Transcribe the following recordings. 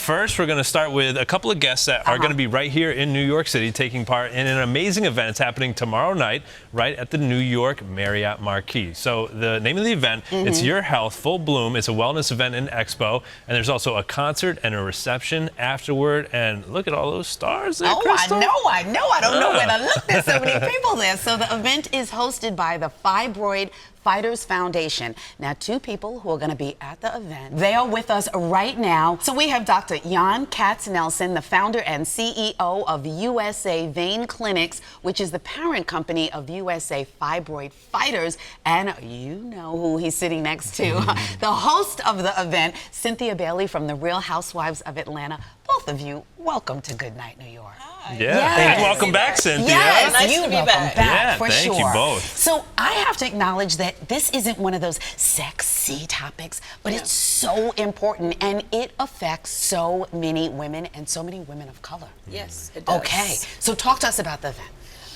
first, we're going to start with a couple of guests that are going to be right here in New York City taking part in an amazing event. It's happening tomorrow night right at the New York Marriott Marquis. So the name of the event, it's Your Health Full Bloom. It's a wellness event and expo. And there's also a concert and a reception afterward. And look at all those stars there, Crystal. I know. I don't know where to look. There's so many people there. So the event is hosted by the Fibroid Fighters Foundation. Now, two people who are going to be at the event, they are with us right now. So we have Dr. Jan Katsnelson, the founder and CEO of USA Vein Clinics, which is the parent company of USA Fibroid Fighters. And you know who he's sitting next to. The host of the event, Cynthia Bailey from the Real Housewives of Atlanta. Both of you, welcome to Good Night, New York. And welcome back, Cynthia. Yes, nice you to be back Yeah, for thank sure. you both. So I have to acknowledge that this isn't one of those sexy topics, but it's so important, and it affects so many women and so many women of color. Yes, it does. Okay, so talk to us about the event.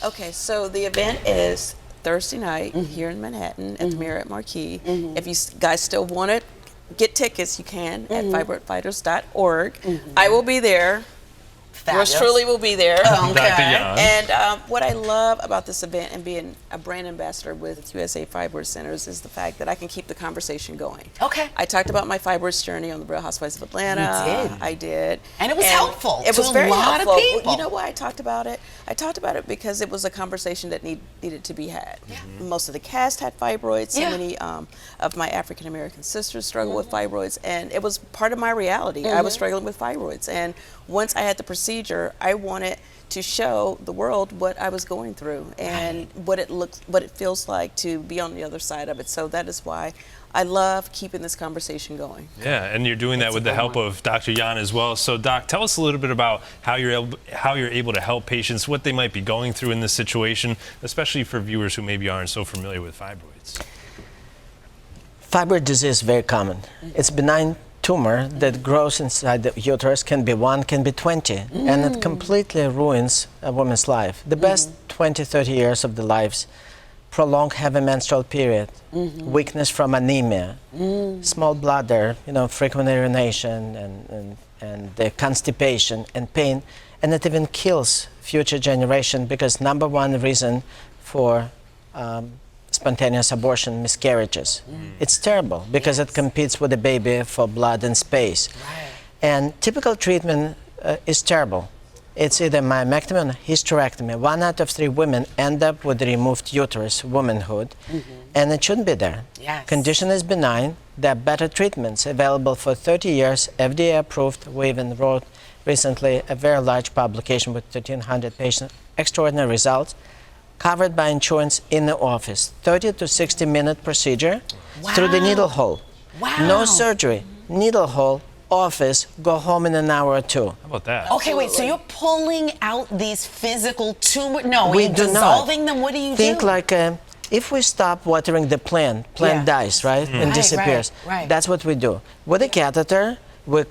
Okay, so the event is Thursday night here in Manhattan at the Marriott Marquis. If you guys still want it, get tickets, you can at fibroidfighters.org. I will be there. Yours truly will be there. Dr. Jan. And what I love about this event and being a brand ambassador with USA Fibroid Centers is the fact that I can keep the conversation going. Okay. I talked about my fibroids journey on the Real Housewives of Atlanta. You did. I did. And it was helpful It to was very a lot helpful. of people. You know why I talked about it? I talked about it because it was a conversation that needed to be had. Most of the cast had fibroids. So many of my African American sisters struggle with fibroids, and it was part of my reality. I was struggling with fibroids, and once I had the procedure, I wanted to show the world what I was going through and what it feels like to be on the other side of it. So that is why I love keeping this conversation going. Yeah, and you're doing that with the help of Dr. Jan as well. So, Doc, tell us a little bit about how you're able to help patients, what they might be going through in this situation, especially for viewers who maybe aren't so familiar with fibroids. Fibroid disease is very common. It's benign tumor that grows inside the uterus, can be 1, can be 20, and it completely ruins a woman's life. The best 20, 30 years of the lives, prolonged heavy menstrual period, weakness from anemia, small bladder, frequent urination, and the constipation and pain, and it even kills future generation because #1 reason for spontaneous abortion, miscarriages. It's terrible because it competes with the baby for blood and space. And typical treatment is terrible. It's either myomectomy or hysterectomy. 1 out of 3 women end up with removed uterus, womanhood, and it shouldn't be there. Condition is benign. There are better treatments available for 30 years, FDA approved. We even wrote recently a very large publication with 1,300 patients, extraordinary results, covered by insurance in the office. 30 to 60-minute procedure through the needle hole. No surgery, needle hole, office, go home in an hour or 2. How about that? Okay, wait, so you're pulling out these physical tumors? No, we you're do dissolving them? What do you Think do? like if we stop watering the plant dies, right? And disappears. That's what we do. With a catheter, we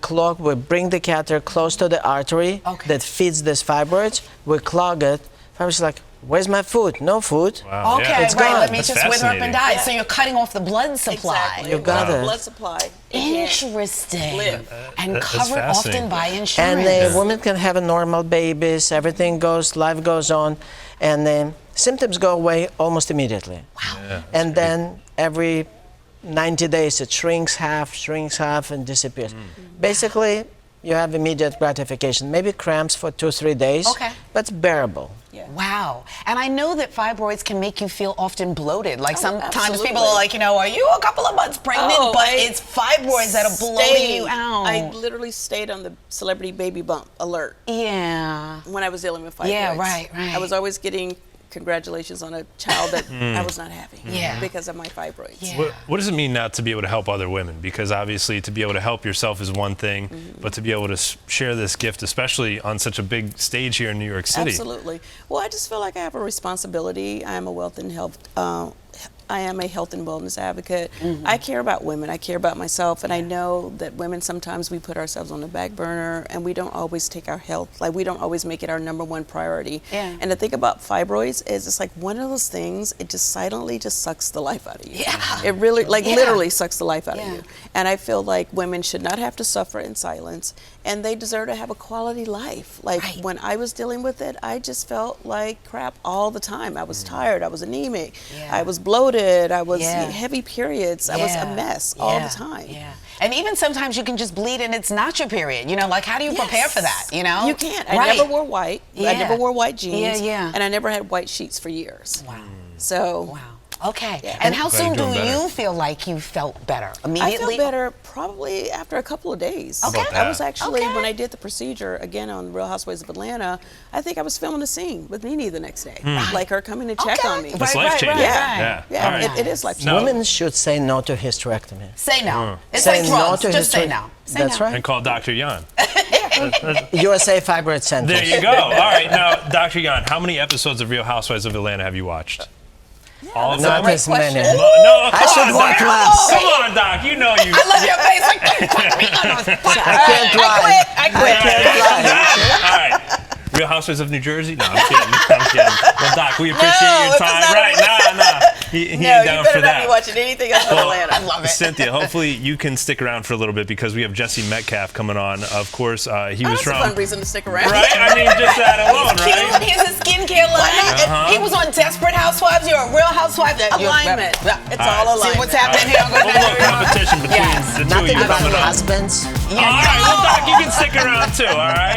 bring the catheter close to the artery that feeds these fibroids. We clog it. Fibroids like, where's my food? No food. Wow, Okay, It's gone. let me That's just wither up and fascinating. die. So you're cutting off the blood supply. Exactly. You got it. Blood supply. Interesting. Live. And That's covered often fascinating. by insurance. And the women can have a normal babies, everything life goes on, and the symptoms go away almost immediately. Yeah, And then every 90 days it shrinks half, and disappears. Basically, you have immediate gratification, maybe cramps for 2-3 days, but it's bearable. Wow. And I know that fibroids can make you feel often bloated. Like sometimes absolutely. people are like, are you a couple of months pregnant? But it's fibroids that are bloating you out. I literally stayed on the celebrity baby bump alert. Yeah. When I was dealing with fibroids. Yeah, right. I was always getting congratulations on a child that I was not having because of my fibroids. Yeah. What does it mean now to be able to help other women? Because obviously to be able to help yourself is one thing, but to be able to share this gift, especially on such a big stage here in New York City. Absolutely. Well, I just feel like I have a responsibility. I'm a wealth and health I am a health and wellness advocate. I care about women. I care about myself, and I know that women sometimes we put ourselves on the back burner, and we don't always take our health, like we don't always make it our #1 priority. Yeah. And the thing about fibroids is it's like one of those things, it just silently just sucks the life out of you. Yeah. It really, like Yeah. literally sucks the life out Yeah. of you. And I feel like women should not have to suffer in silence, and they deserve to have a quality life. Like Right. when I was dealing with it, I just felt like crap all the time. I was tired, I was anemic, Yeah. I was bloated, I was Yeah. heavy periods, I was a mess all the time. Yeah. And even sometimes you can just bleed and it's not your period. You know, like how do you prepare for that? You know? You can't. I Right. never wore white. Yeah. I never wore white jeans. Yeah. And I never had white sheets for years. Wow. So Wow. Okay. Yeah. And how Glad soon you're do doing better. you feel like you felt better? I Immediately? felt better probably after a couple of days. Okay. about I was that? actually, Okay. when I did the procedure again on Real Housewives of Atlanta, I think I was filming a scene with Nene the next day. Like her coming to check Okay. on me. That's Right, life-changing. right, Yeah. Yeah. Yeah, All right. it is life No. Women should say no to hysterectomy. Say no. It's Say like no drugs. to Just say hysterectomy. no. Say That's no. right. And call Dr. Yan. USA Fibroid Centers. There you go. All right. Now, Dr. Yan, how many episodes of Real Housewives of Atlanta have you watched? All of Not them? as many. No, I come should on, walk Doc. laps. Come on, Doc. You know you. I love your face. Like, put me on the spot. I can't drive. I quit. All right. Real Housewives of New Jersey? No, I'm kidding. I'm kidding. Well, Doc, we appreciate No, your if it's time. not Right. Nah. He No, ain't you down better for not that. be watching anything else in Atlanta. I love it. Cynthia, hopefully you can stick around for a little bit because we have Jesse Metcalf coming on. Of course, he was That's a from. fun reason to stick around. Right? I mean, just that alone, Cute. right? He has a skincare line. He was on Desperate Housewives. You're a Real Housewife. Alignment. It's All all right. alignment. See what's happening here? Full blown competition between Yes. the two of Nothing you about coming up. husbands. All right, well, Doc, you can stick around too, all right?